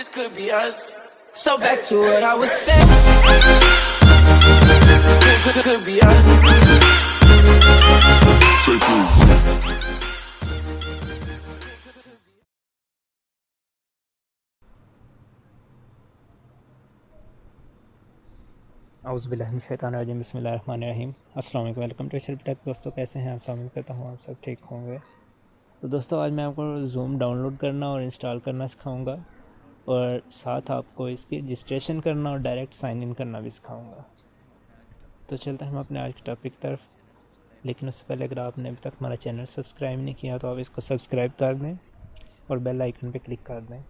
this could be us. So back to what I was saying. Could be us. औज़ुबिल्लाहिमिनश्शैतानिर्रजीम बिस्मिल्लाहिर्रहमानिर्रहीम। अस्सलाम वालेकुम, welcome to HL take. दोस्तों कैसे हैं आप? उम्मीद करता हूँ आप सब ठीक होंगे। तो दोस्तों आज मैं आपको ज़ूम डाउनलोड करना और इंस्टॉल करना सिखाऊंगा और साथ आपको इसकी रजिस्ट्रेशन करना और डायरेक्ट साइन इन करना भी सिखाऊंगा। तो चलते हैं हम अपने आज के टॉपिक की तरफ। लेकिन उससे पहले अगर आपने अभी तक हमारा चैनल सब्सक्राइब नहीं किया तो आप इसको सब्सक्राइब कर दें और बेल आइकन पर क्लिक कर दें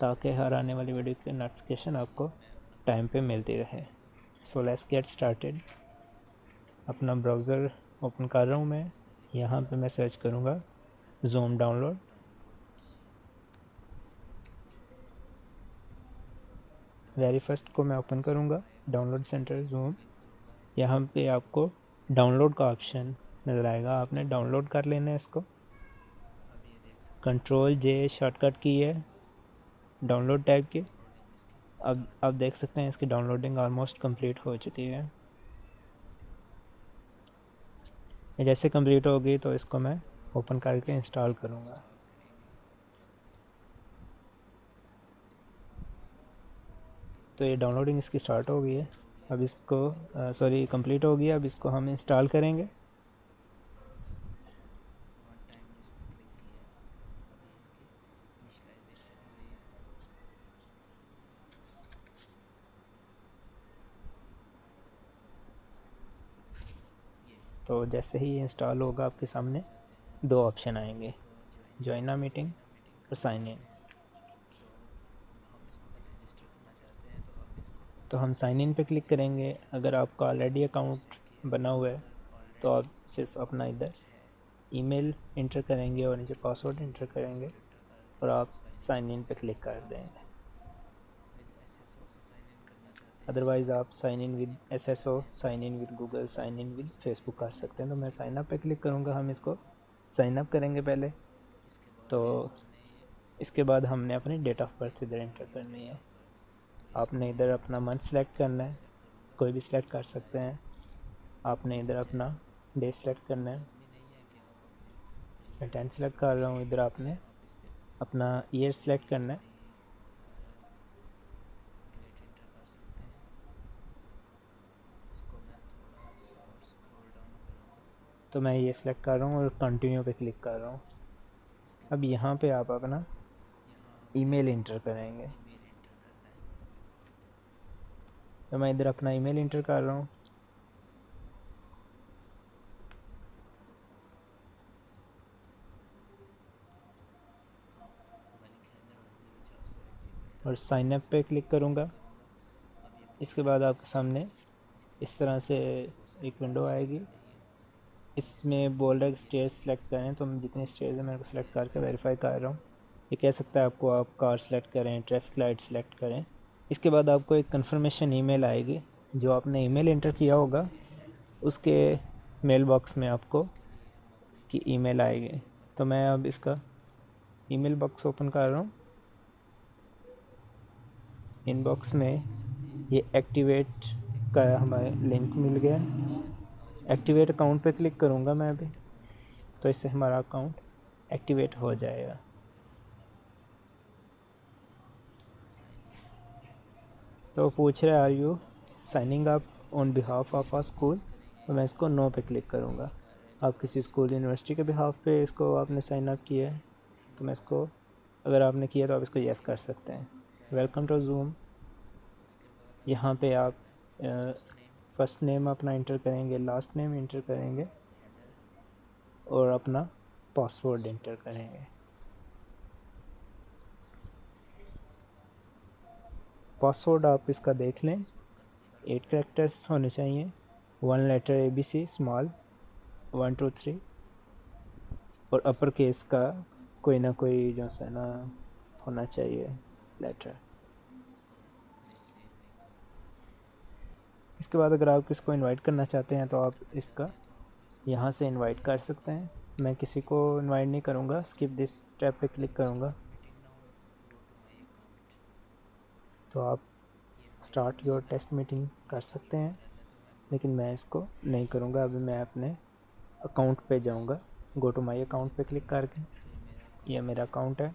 ताकि हर आने वाली वीडियो की नोटिफिकेशन आपको टाइम पे मिलती रहे। So let's get started. अपना ब्राउज़र ओपन कर रहा हूँ मैं। यहाँ पे मैं सर्च करूँगा ज़ूम डाउनलोड। वेरी फर्स्ट को मैं ओपन करूँगा डाउनलोड सेंटर ज़ूम। यहाँ पे आपको डाउनलोड का ऑप्शन नज़र आएगा, आपने डाउनलोड कर लेना है इसको। Ctrl+J शॉर्टकट की है डाउनलोड टैब की। अब आप देख सकते हैं इसकी डाउनलोडिंग ऑलमोस्ट कंप्लीट हो चुकी है। जैसे कंप्लीट होगी तो इसको मैं ओपन करके इंस्टॉल करूँगा। तो ये डाउनलोडिंग इसकी स्टार्ट हो गई है। अब इसको कंप्लीट हो गया। अब इसको हम इंस्टॉल करेंगे। तो जैसे ही ये इंस्टॉल होगा आपके सामने दो ऑप्शन आएंगे, ज्वाइन अ मीटिंग और साइन इन। तो हम साइन इन पे क्लिक करेंगे। अगर आपका ऑलरेडी अकाउंट बना हुआ है तो आप सिर्फ अपना इधर ईमेल इंटर करेंगे और नीचे पासवर्ड इंटर करेंगे और आप साइन इन पे क्लिक कर देंगे। अदरवाइज़ आप sign in with SSO, sign in with Google, sign in with Facebook कर सकते हैं। तो मैं साइन अप पे क्लिक करूँगा। हम इसको साइन अप करेंगे पहले। तो इसके बाद हमने अपनी डेट ऑफ बर्थ इधर इंटर करनी है। आपने इधर अपना मंथ सेलेक्ट करना है, कोई भी सिलेक्ट कर सकते हैं। आपने इधर अपना डे सेलेक्ट करना है। मैं 10 सेलेक्ट कर रहा हूँ। इधर आपने अपना ईयर सेलेक्ट करना है। तो मैं ये सिलेक्ट कर रहा हूँ और कंटिन्यू पे क्लिक कर रहा हूँ। अब यहाँ पे आप अपना ईमेल इंटर करेंगे। तो मैं इधर अपना ईमेल इंटर कर रहा हूँ। और साइन अप पे क्लिक करूँगा। इसके बाद आपके सामने इस तरह से एक विंडो आएगी। इसमें बोल रहा है स्टेज सेलेक्ट करें, तो हम जितने स्टेज है मैं सेलेक्ट करके वेरीफाई कर रहा हूँ। ये कह सकता है आपको आप कार सेलेक्ट करें, ट्रैफिक लाइट सेलेक्ट करें। इसके बाद आपको एक कंफर्मेशन ईमेल आएगी। जो आपने ईमेल इंटर किया होगा उसके मेल बॉक्स में आपको इसकी ईमेल आएगी। तो मैं अब इसका ईमेल बॉक्स ओपन कर रहा हूँ। इनबॉक्स में ये एक्टिवेट का हमारे लिंक मिल गया। एक्टिवेट अकाउंट पे क्लिक करूँगा मैं अभी, तो इससे हमारा अकाउंट एक्टिवेट हो जाएगा। तो पूछ रहा है are you signing up on behalf of a school. तो मैं इसको नो पे क्लिक करूँगा। आप किसी स्कूल यूनिवर्सिटी के बिहाफ पे इसको आपने साइन अप किया है तो मैं इसको, अगर आपने किया तो आप इसको यस कर सकते हैं। Welcome to Zoom. यहाँ पे आप फर्स्ट नेम अपना इंटर करेंगे, लास्ट नेम इंटर करेंगे और अपना पासवर्ड इंटर करेंगे। पासवर्ड आप इसका देख लें, 8 कैरेक्टर्स होने चाहिए, 1 लेटर ABC स्मॉल 1 2 3 और अपर केस का कोई ना कोई जो है ना होना चाहिए लेटर। इसके बाद अगर आप किसको इनवाइट करना चाहते हैं तो आप इसका यहाँ से इनवाइट कर सकते हैं। मैं किसी को इनवाइट नहीं करूँगा, स्किप दिस स्टेप पे क्लिक करूँगा। तो आप स्टार्ट योर टेस्ट मीटिंग कर सकते हैं, लेकिन मैं इसको नहीं करूँगा। अभी मैं अपने अकाउंट पे जाऊँगा, गो टू माई अकाउंट पे क्लिक करके। ये मेरा अकाउंट है।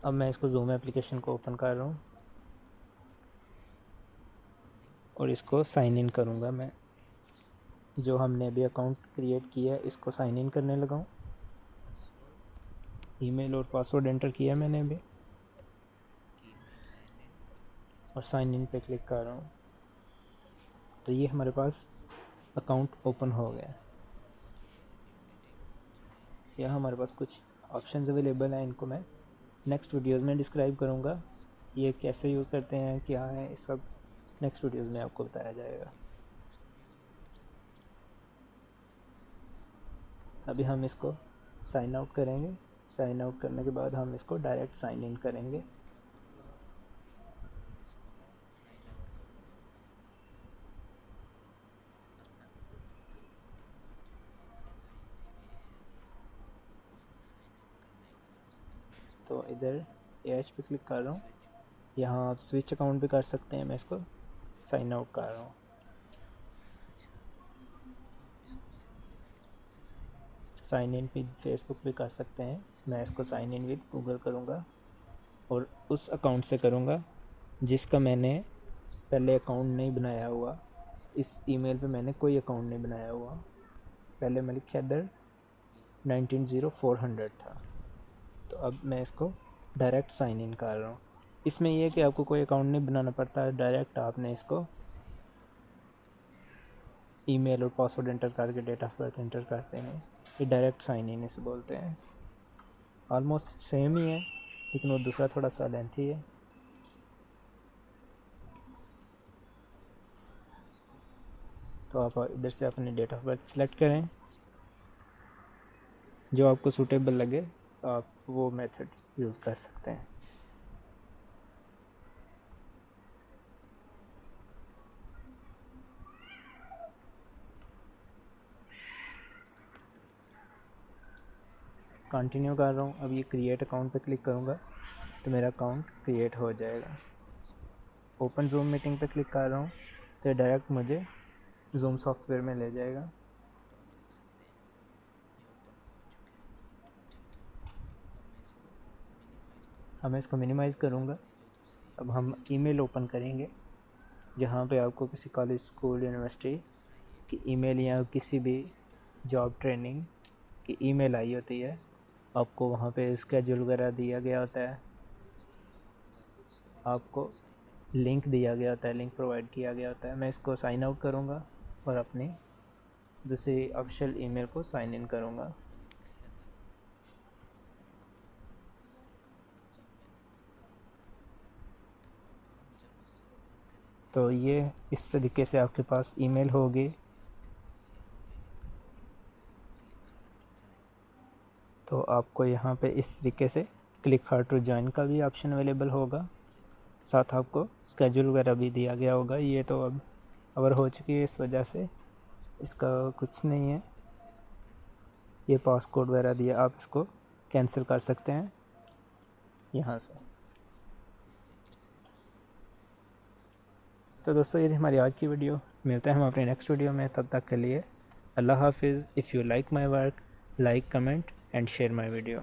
अब मैं इसको जूम एप्लीकेशन को ओपन कर रहा हूँ और इसको साइन इन करूँगा। मैं जो हमने अभी अकाउंट क्रिएट किया है इसको साइन इन करने लगा हूँ। ईमेल और पासवर्ड एंटर किया मैंने अभी और साइन इन पे क्लिक कर रहा हूँ। तो ये हमारे पास अकाउंट ओपन हो गया। यहाँ हमारे पास कुछ ऑप्शंस अवेलेबल हैं, इनको मैं नेक्स्ट वीडियोज़ में डिस्क्राइब करूँगा। ये कैसे यूज़ करते हैं, क्या है, सब नेक्स्ट वीडियोज़ में आपको बताया जाएगा। अभी हम इसको साइन आउट करेंगे। साइन आउट करने के बाद हम इसको डायरेक्ट साइन इन करेंगे। तो इधर एच पे क्लिक कर रहा हूँ। यहाँ आप स्विच अकाउंट भी कर सकते हैं। मैं इसको साइन आउट कर रहा हूँ। साइन इन विद फेसबुक भी कर सकते हैं। मैं इसको साइन इन विद गूगल करूँगा और उस अकाउंट से करूँगा जिसका मैंने पहले अकाउंट नहीं बनाया हुआ। इस ईमेल पे मैंने कोई अकाउंट नहीं बनाया हुआ। पहले मलिक हैदर 190400 था। तो अब मैं इसको डायरेक्ट साइन इन कर रहा हूँ। इसमें यह है कि आपको कोई अकाउंट नहीं बनाना पड़ता, डायरेक्ट आपने इसको ईमेल और पासवर्ड एंटर करके डेट ऑफ बर्थ एंटर करते हैं। ये डायरेक्ट साइन इन इसे बोलते हैं। ऑलमोस्ट सेम ही है, लेकिन वो दूसरा थोड़ा सा लेंथी है। तो आप इधर से अपनी डेट ऑफ बर्थ सेलेक्ट करें, जो आपको सूटेबल लगे आप वो मेथड यूज़ कर सकते हैं। कंटिन्यू कर रहा हूँ। अब ये क्रिएट अकाउंट पे क्लिक करूँगा तो मेरा अकाउंट क्रिएट हो जाएगा। ओपन जूम मीटिंग पे क्लिक कर रहा हूँ तो डायरेक्ट मुझे जूम सॉफ्टवेयर में ले जाएगा। अब मैं इसको मिनिमाइज़ करूँगा। अब हम ईमेल ओपन करेंगे जहाँ पे आपको किसी कॉलेज, स्कूल, यूनिवर्सिटी की ईमेल या किसी भी जॉब ट्रेनिंग की ईमेल आई होती है। आपको वहाँ पे स्केड्यूल वगैरह दिया गया होता है, आपको लिंक दिया गया होता है, लिंक प्रोवाइड किया गया होता है। मैं इसको साइन आउट करूँगा और अपनी दूसरी ऑफिशियल ईमेल को साइन इन करूँगा। तो ये इस तरीके से आपके पास ईमेल होगी। तो आपको यहाँ पे इस तरीके से क्लिक हार्ड टू ज्वाइन का भी ऑप्शन अवेलेबल होगा, साथ आपको स्केड्यूल वगैरह भी दिया गया होगा। ये तो अब कवर हो चुकी है, इस वजह से इसका कुछ नहीं है। ये पासकोड वगैरह दिया, आप इसको कैंसिल कर सकते हैं यहाँ से। तो दोस्तों ये थी हमारी आज की वीडियो। मिलते हैं हम अपने नेक्स्ट वीडियो में, तब तक के लिए अल्लाह हाफिज़। If you like my work, like, comment and share my video.